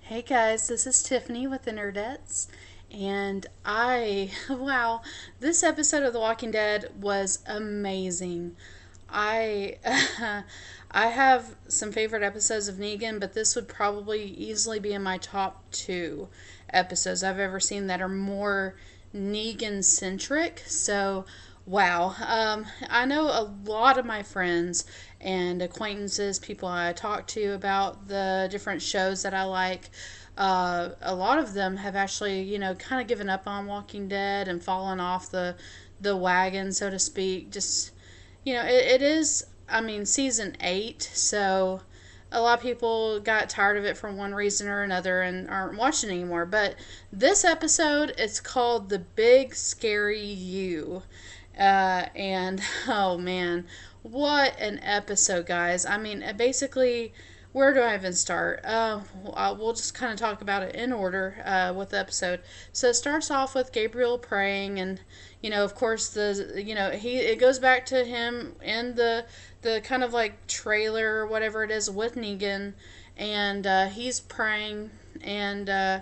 Hey guys, this is Tiffany with the Nerdettes, and wow, this episode of The Walking Dead was amazing. I, I have some favorite episodes of Negan, but this would probably easily be in my top two episodes I've ever seen that are more Negan centric. So, wow. I know a lot of my friends and acquaintances, people I talk to about the different shows that I like. A lot of them have actually, kind of given up on Walking Dead and fallen off the wagon, so to speak. Just, it is, I mean, season 8, so a lot of people got tired of it for one reason or another and aren't watching anymore. But this episode, it's called The Big Scary You. And oh man, what an episode, guys. I mean, basically, where do I even start? We'll just kind of talk about it in order with the episode. So it starts off with Gabriel praying, and of course, it goes back to him in the kind of like trailer or whatever it is with Negan, and he's praying, and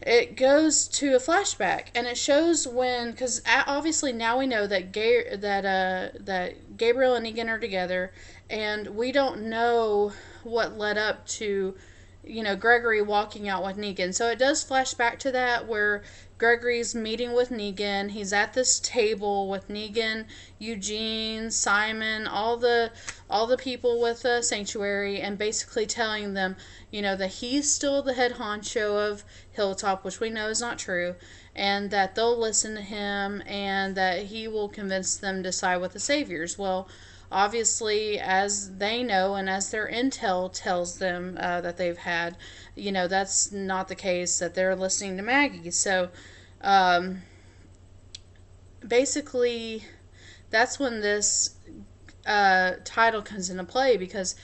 it goes to a flashback, and it shows when, because obviously now we know that that Gabriel and Negan are together, and we don't know what led up to Gregory walking out with Negan. So it does flash back to that where Gregory's meeting with Negan. He's at this table with Negan, Eugene, Simon, all the people with the sanctuary, and basically telling them, that he's still the head honcho of Hilltop, which we know is not true, and that they'll listen to him, and that he will convince them to side with the saviors. Well, obviously, as they know and as their intel tells them that they've had, that's not the case, that they're listening to Maggie. So basically, that's when this title comes into play, because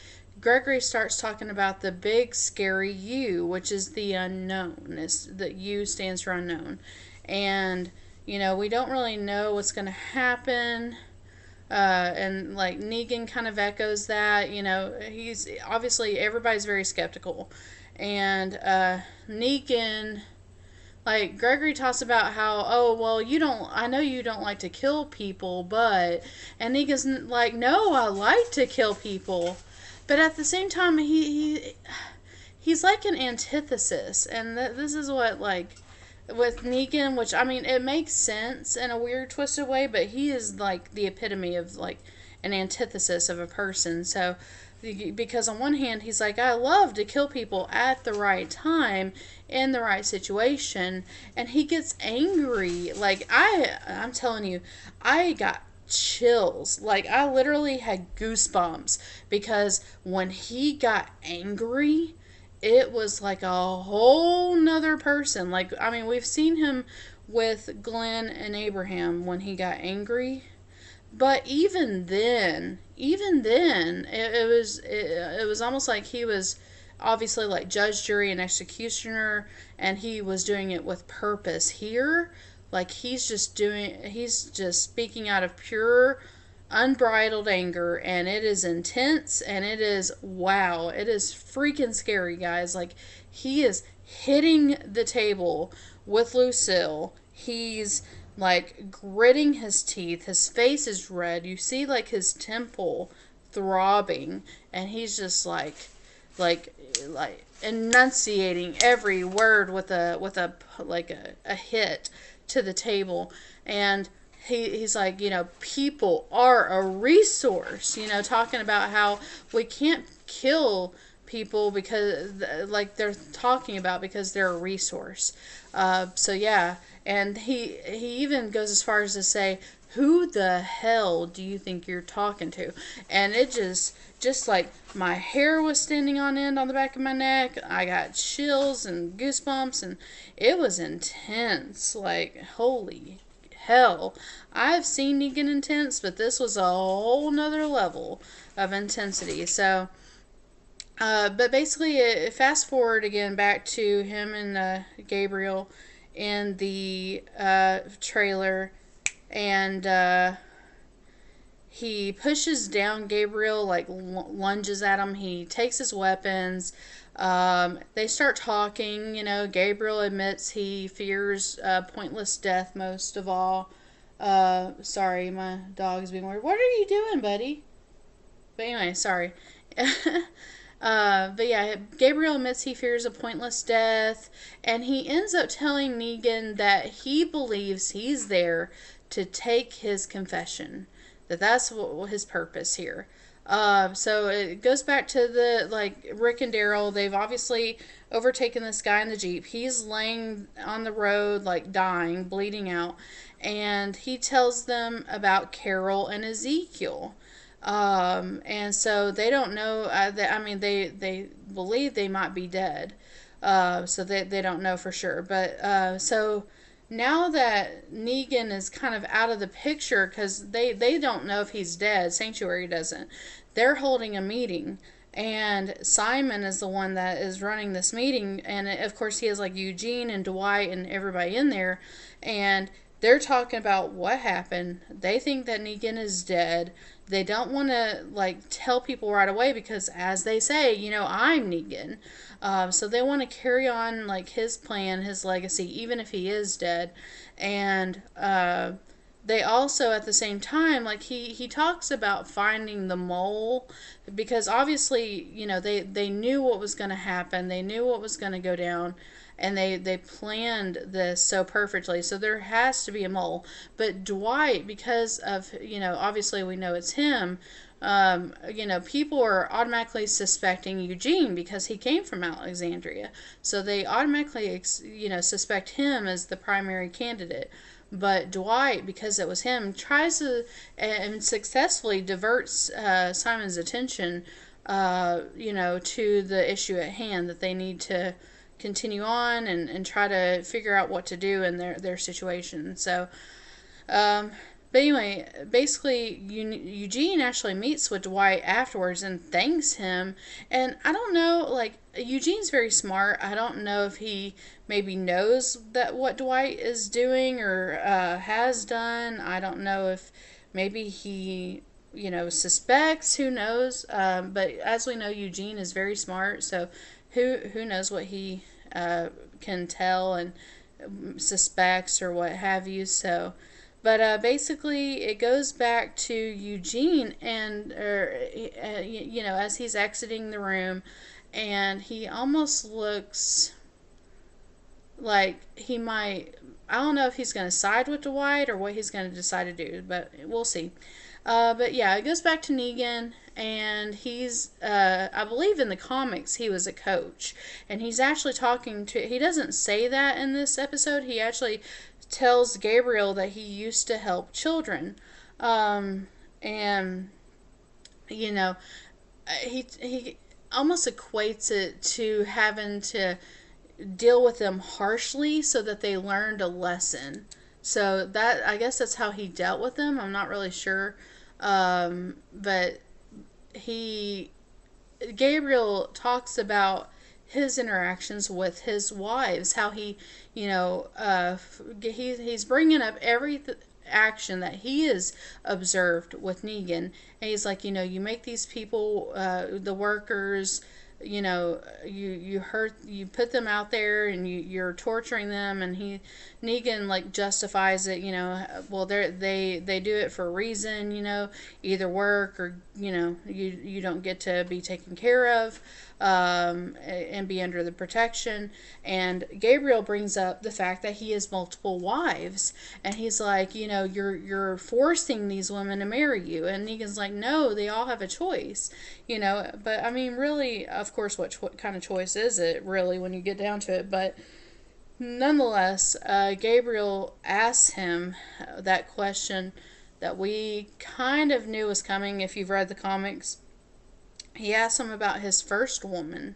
Gregory starts talking about the big scary U, which is the unknown. The U stands for unknown. And, we don't really know what's going to happen. And like Negan kind of echoes that. He's obviously, everybody's very skeptical. And Negan, like, Gregory talks about how, oh, well, I know you don't like to kill people, but, and Negan's like, no, I like to kill people. But at the same time, he's like an antithesis. And this is what, like, with Negan, which, I mean, it makes sense in a weird, twisted way, but he is, like, the epitome of, like, an antithesis of a person. So, because on one hand, he's like, I love to kill people at the right time, in the right situation, and he gets angry. Like, I'm telling you, I got chills. Like, I literally had goosebumps, because when he got angry, it was like a whole nother person. Like, I mean, we've seen him with Glenn and Abraham when he got angry, but even then, it was almost like he was obviously like judge, jury, and executioner, and he was doing it with purpose. Here, like, he's just speaking out of pure, unbridled anger, and it is intense, and it is, wow, it is freaking scary, guys. Like, he is hitting the table with Lucille. He's like gritting his teeth. His face is red. You see like his temple throbbing, and he's just like enunciating every word with a hit to the table. And he's like, people are a resource, talking about how we can't kill people because, like, they're talking about, because they're a resource. So yeah, and he even goes as far as to say, who the hell do you think you're talking to? And it just like, my hair was standing on end on the back of my neck. I got chills and goosebumps, and it was intense. Like, holy hell. I've seen Negan intense, but this was a whole nother level of intensity. So but basically, fast forward again back to him and Gabriel in the trailer, and he pushes down Gabriel, like lunges at him. He takes his weapons. They start talking. Gabriel admits he fears pointless death most of all. Sorry, my dog's being weird. What are you doing, buddy? But anyway, sorry. But yeah, Gabriel admits he fears a pointless death, and he ends up telling Negan that he believes he's there to take his confession. That's what his purpose here. So it goes back to the Rick and Daryl. They've obviously overtaken this guy in the Jeep. He's laying on the road, dying, bleeding out, and he tells them about Carol and Ezekiel. And so they don't know. They believe they might be dead. So they don't know for sure. But so now that Negan is kind of out of the picture because they don't know if he's dead, Sanctuary doesn't. They're holding a meeting. And Simon is the one that is running this meeting. And of course, he has Eugene and Dwight and everybody in there. And they're talking about what happened. They think that Negan is dead. They don't want to tell people right away because, as they say, I'm Negan. So they want to carry on his plan, his legacy, even if he is dead. And they also, at the same time, he talks about finding the mole because obviously, they knew what was going to happen. They knew what was going to go down. And they planned this so perfectly. So there has to be a mole. But Dwight, because of, obviously we know it's him, people are automatically suspecting Eugene because he came from Alexandria. So they automatically, suspect him as the primary candidate. But Dwight, because it was him, tries to and successfully diverts Simon's attention, to the issue at hand that they need to continue on and try to figure out what to do in their situation. So, but anyway, basically, Eugene actually meets with Dwight afterwards and thanks him. And I don't know, Eugene's very smart. I don't know if he maybe knows that what Dwight is doing or has done. I don't know if maybe he suspects. Who knows? But as we know, Eugene is very smart. So who knows what he can tell and suspects or what have you. So, but basically, it goes back to Eugene and as he's exiting the room, and he almost looks like he might. I don't know if he's going to side with Dwight or what he's going to decide to do, but we'll see. But yeah, it goes back to Negan, and he's, I believe in the comics, he was a coach. And he's actually talking to, he doesn't say that in this episode, he actually tells Gabriel that he used to help children. And, he almost equates it to having to deal with them harshly so that they learned a lesson. So that, I guess that's how he dealt with them. I'm not really sure. But Gabriel talks about his interactions with his wives, how he, he's bringing up every action that he has observed with Negan. And he's like, you make these people, the workers, you hurt, you put them out there and you're torturing them. And Negan justifies it, well, they do it for a reason, either work or, you don't get to be taken care of, and be under the protection. And Gabriel brings up the fact that he has multiple wives, and he's like, you're forcing these women to marry you. And Negan's like, no, they all have a choice, but I mean, really, of course, what kind of choice is it really when you get down to it? But nonetheless, Gabriel asks him that question that we kind of knew was coming if you've read the comics. He asks him about his first woman,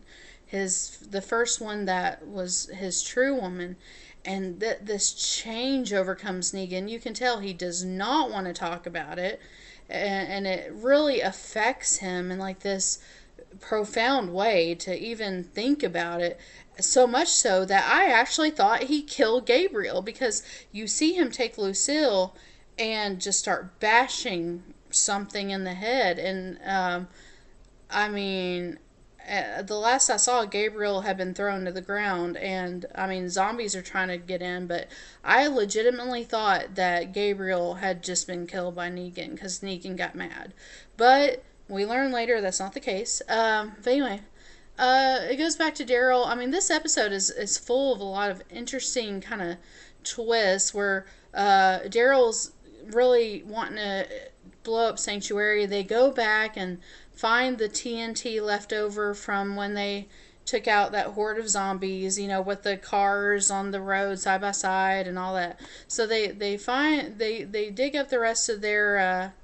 the first one that was his true woman, and this change overcomes Negan. You can tell he does not want to talk about it, and it really affects him in this profound way to even think about it. So much so that I actually thought he killed Gabriel, because you see him take Lucille and just start bashing something in the head. And I mean, the last I saw, Gabriel had been thrown to the ground, and I mean, zombies are trying to get in, but I legitimately thought that Gabriel had just been killed by Negan because Negan got mad. But we learn later that's not the case. But anyway, it goes back to Daryl. I mean, this episode is full of a lot of interesting kind of twists where Daryl's really wanting to blow up Sanctuary. They go back and find the TNT left over from when they took out that horde of zombies, with the cars on the road side by side and all that. So they dig up the rest of their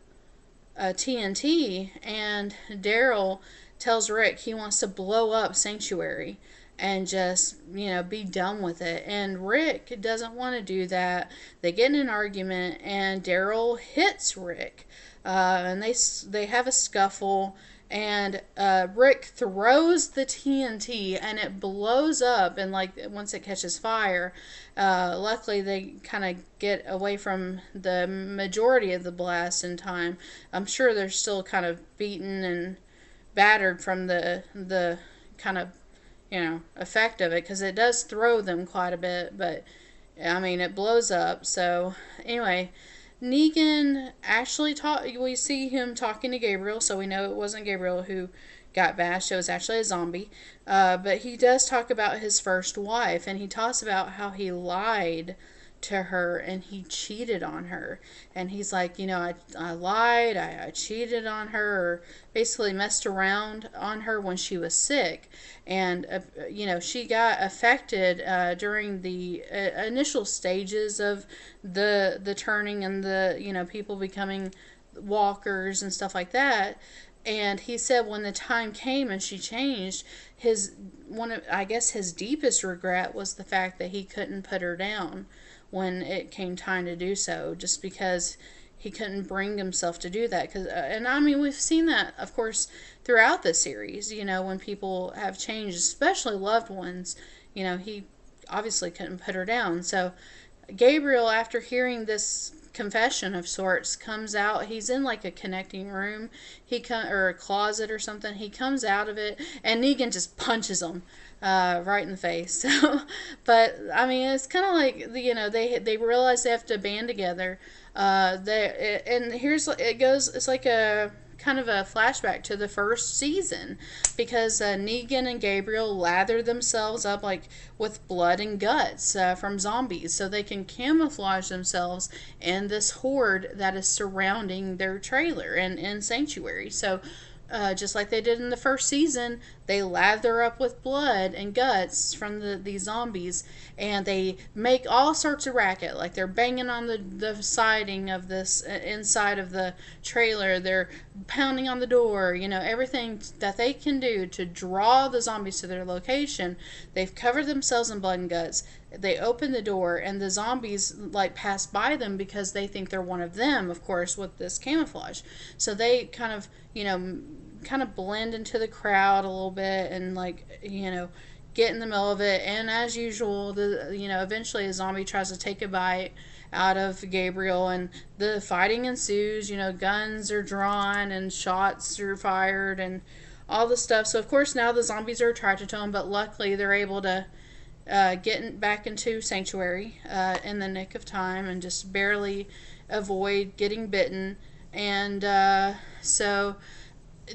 TNT, and Daryl tells Rick he wants to blow up Sanctuary and just, be done with it. And Rick doesn't want to do that. They get in an argument, and Daryl hits Rick. And they have a scuffle, and Rick throws the TNT, and it blows up. And once it catches fire, luckily they kind of get away from the majority of the blast in time. I'm sure they're still kind of beaten and battered from the kind of effect of it, because it does throw them quite a bit. But I mean, it blows up. So anyway, Negan actually we see him talking to Gabriel, so we know it wasn't Gabriel who got bashed. It was actually a zombie. But he does talk about his first wife, and he talks about how he lied to her and he cheated on her. And he's like, I lied, I cheated on her, or basically messed around on her when she was sick. And, she got affected during the initial stages of the turning and the, people becoming walkers and stuff like that. And he said when the time came and she changed, his deepest regret was the fact that he couldn't put her down when it came time to do so, just because he couldn't bring himself to do that. And I mean, we've seen that, of course, throughout the series, when people have changed, especially loved ones, he obviously couldn't put her down. So Gabriel, after hearing this confession of sorts, comes out. He's in like a connecting room, or a closet or something. He comes out of it, and Negan just punches him right in the face. So, but I mean, it's kind of like they realize they have to band together. And here's it goes. It's like a kind of a flashback to the first season, because Negan and Gabriel lather themselves up like with blood and guts from zombies, so they can camouflage themselves in this horde that is surrounding their trailer and in Sanctuary. So just like they did in the first season, they lather up with blood and guts from these zombies, and they make all sorts of racket. Like they're banging on the siding of this inside of the trailer. They're pounding on the door. Everything that they can do to draw the zombies to their location. They've covered themselves in blood and guts. They open the door, and the zombies pass by them because they think they're one of them, of course, with this camouflage. So they kind of blend into the crowd a little bit, and get in the middle of it. And as usual, eventually a zombie tries to take a bite out of Gabriel, and the fighting ensues. Guns are drawn and shots are fired and all the stuff. So of course now the zombies are attracted to him, but luckily they're able to get back into Sanctuary in the nick of time and just barely avoid getting bitten. And so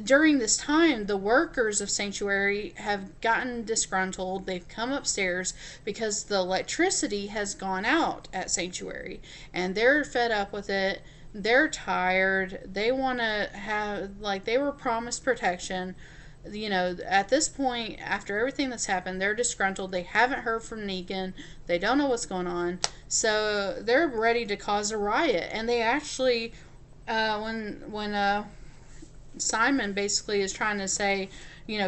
during this time, the workers of Sanctuary have gotten disgruntled. They've come upstairs because the electricity has gone out at Sanctuary, and they're fed up with it. They're tired. They want to have, they were promised protection. At this point, after everything that's happened, they're disgruntled. They haven't heard from Negan. They don't know what's going on. So they're ready to cause a riot. And they actually, when Simon basically is trying to say,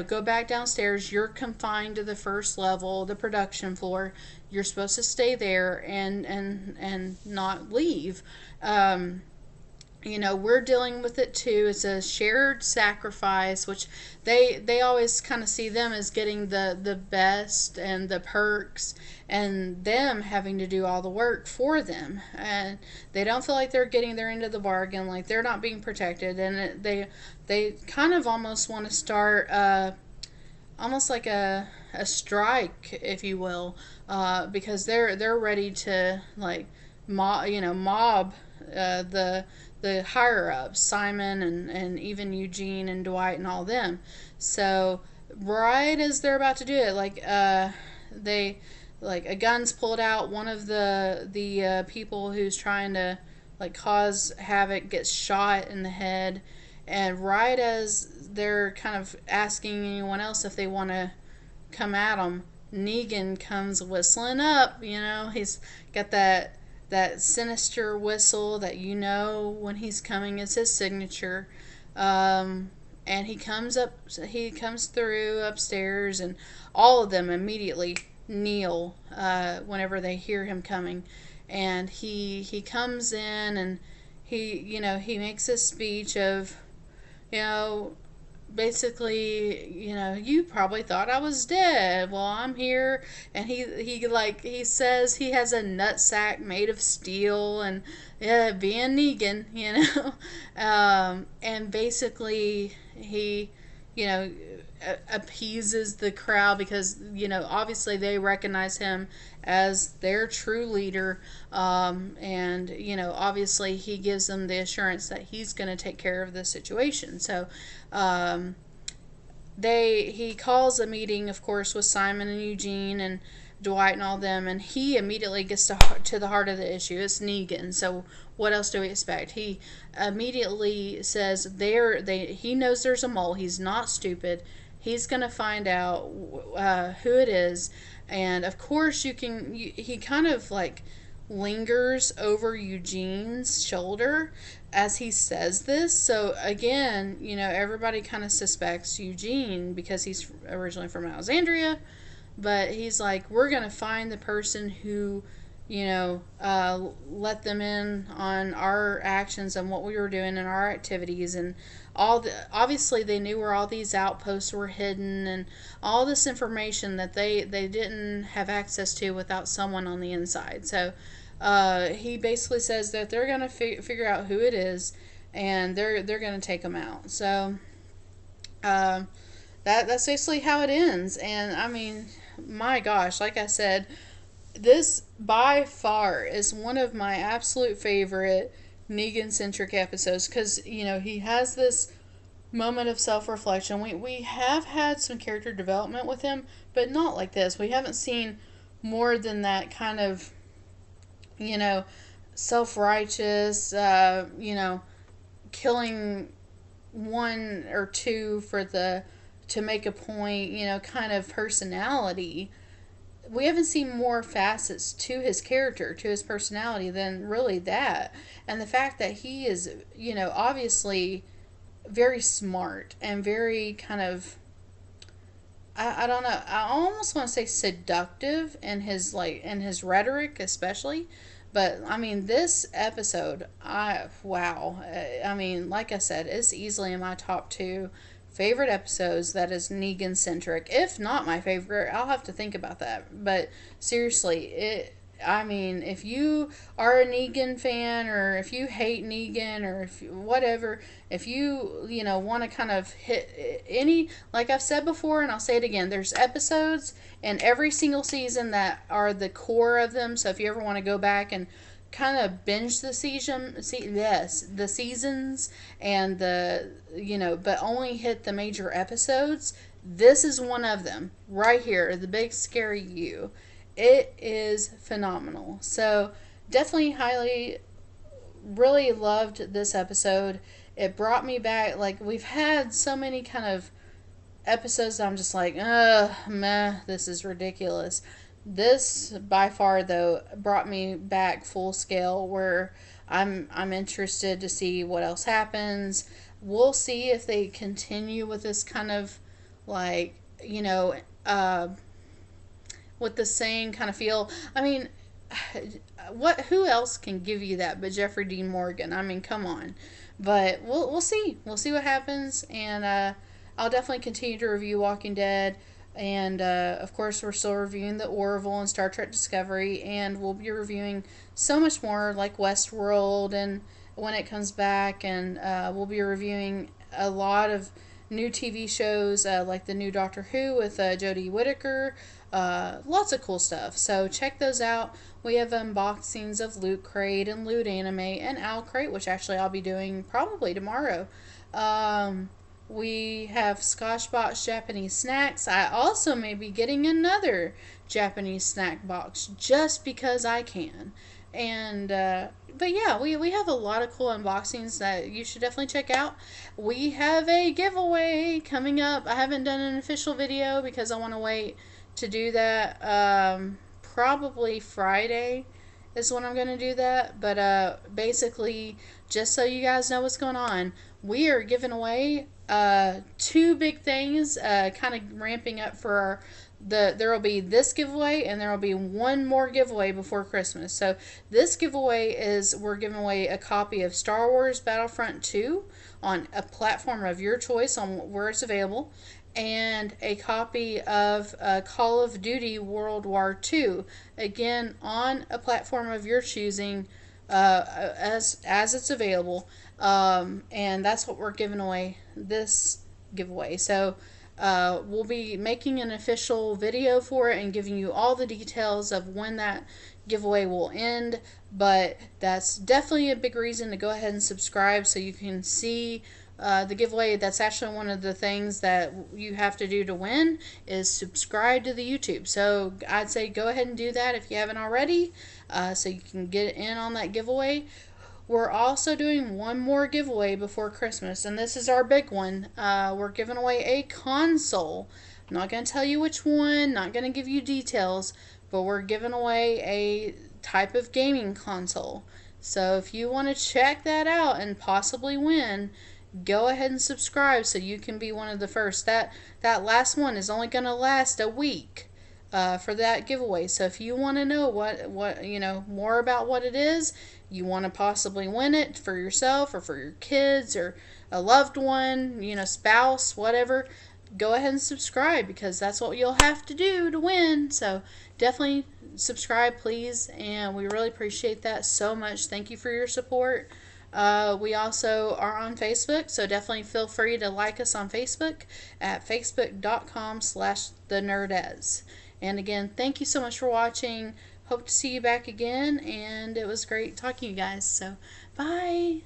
go back downstairs. You're confined to the first level, the production floor. You're supposed to stay there and not leave. We're dealing with it too. It's a shared sacrifice, which they always kind of see them as getting the best and the perks, and them having to do all the work for them. And they don't feel like they're getting their end of the bargain, like they're not being protected. And they kind of almost want to start almost like a strike, if you will, because they're ready to like mob the higher ups, Simon and even Eugene and Dwight and all them. So right as they're about to do it, they like a gun's pulled out. One of the people who's trying to like cause havoc gets shot in the head, and right as they're kind of asking anyone else if they want to come at him, Negan comes whistling up. He's got that sinister whistle that when he's coming. It's his signature. And he comes through upstairs, and all of them immediately kneel whenever they hear him coming. And he comes in, and he makes a speech of, you know, basically, you probably thought I was dead. Well, I'm here. And he says he has a nutsack made of steel, and yeah, being Negan. And basically he, appeases the crowd because, obviously they recognize him as their true leader. And, obviously he gives them the assurance that he's going to take care of the situation. So, he calls a meeting, of course, with Simon and Eugene and Dwight and all them, and he immediately gets to the heart of the issue. It's Negan. So what else do we expect? He immediately says he knows there's a mole. He's not stupid. He's going to find out who it is. And of course he kind of like lingers over Eugene's shoulder as he says this. So again, everybody kind of suspects Eugene because he's originally from Alexandria. But he's like, we're going to find the person who, let them in on our actions and what we were doing and our activities. And obviously they knew where all these outposts were hidden and all this information that they didn't have access to without someone on the inside. So he basically says that they're going to figure out who it is, and they're going to take them out. So that's basically how it ends. And I mean, my gosh, like I said, this by far is one of my absolute favorite Negan-centric episodes because, he has this moment of self-reflection. We have had some character development with him, but not like this. We haven't seen more than that kind of, self-righteous, killing one or two to make a point, kind of personality. We haven't seen more facets to his character, to his personality than really that. And the fact that he is, obviously very smart and very kind of, I don't know, I almost want to say seductive in his rhetoric especially. But I mean, this episode, wow. I mean, like I said, it's easily in my top 2 favorite episodes that is Negan centric. If not my favorite, I'll have to think about that. But seriously, if you are a Negan fan, or if you hate Negan, or if you want to kind of hit any, like I've said before and I'll say it again, there's episodes in every single season that are the core of them. So if you ever want to go back and kind of binge the seasons and but only hit the major episodes, this is one of them right here, the big scary you. It is phenomenal. So definitely really loved this episode. It brought me back. Like, we've had so many kind of episodes that I'm just like, meh, this is ridiculous. This, by far, though, brought me back full scale, where I'm interested to see what else happens. We'll see if they continue with this kind of, like, with the same kind of feel. I mean, who else can give you that but Jeffrey Dean Morgan? I mean, come on. But we'll see. We'll see what happens, and I'll definitely continue to review Walking Dead. And, of course, we're still reviewing The Orville and Star Trek Discovery, and we'll be reviewing so much more, like Westworld, and when it comes back, and we'll be reviewing a lot of new TV shows like the new Doctor Who with Jodie Whittaker. Lots of cool stuff. So check those out. We have unboxings of Loot Crate and Loot Anime and Owl Crate, which actually I'll be doing probably tomorrow. We have Scotchbox Japanese snacks. I also may be getting another Japanese snack box just because I can. And but yeah, we have a lot of cool unboxings that you should definitely check out. We have a giveaway coming up. I haven't done an official video because I want to wait to do that. Probably Friday is when I'm going to do that. But basically, just so you guys know what's going on, we are giving away two big things, kind of ramping up for our there will be this giveaway and there will be one more giveaway before Christmas. So this giveaway is we're giving away a copy of Star Wars Battlefront 2 on a platform of your choice on where it's available, and a copy of Call of Duty World War II, again on a platform of your choosing, as it's available, and that's what we're giving away this giveaway. So we'll be making an official video for it and giving you all the details of when that giveaway will end, but that's definitely a big reason to go ahead and subscribe so you can see the giveaway. That's actually one of the things that you have to do to win, is subscribe to the YouTube. So I'd say go ahead and do that if you haven't already, so you can get in on that giveaway. We're also doing one more giveaway before Christmas, and this is our big one. We're giving away a console. I'm not going to tell you which one, not going to give you details, but we're giving away a type of gaming console. So if you want to check that out and possibly win, go ahead and subscribe so you can be one of the first. That last one is only going to last a week for that giveaway. So if you want to know what more about what it is, you want to possibly win it for yourself or for your kids or a loved one, spouse, whatever, go ahead and subscribe, because that's what you'll have to do to win. So definitely subscribe, please, and we really appreciate that so much. Thank you for your support. We also are on Facebook, so definitely feel free to like us on Facebook at facebook.com/thenerdettes. And again, thank you so much for watching. Hope to see you back again, and it was great talking to you guys. So, bye!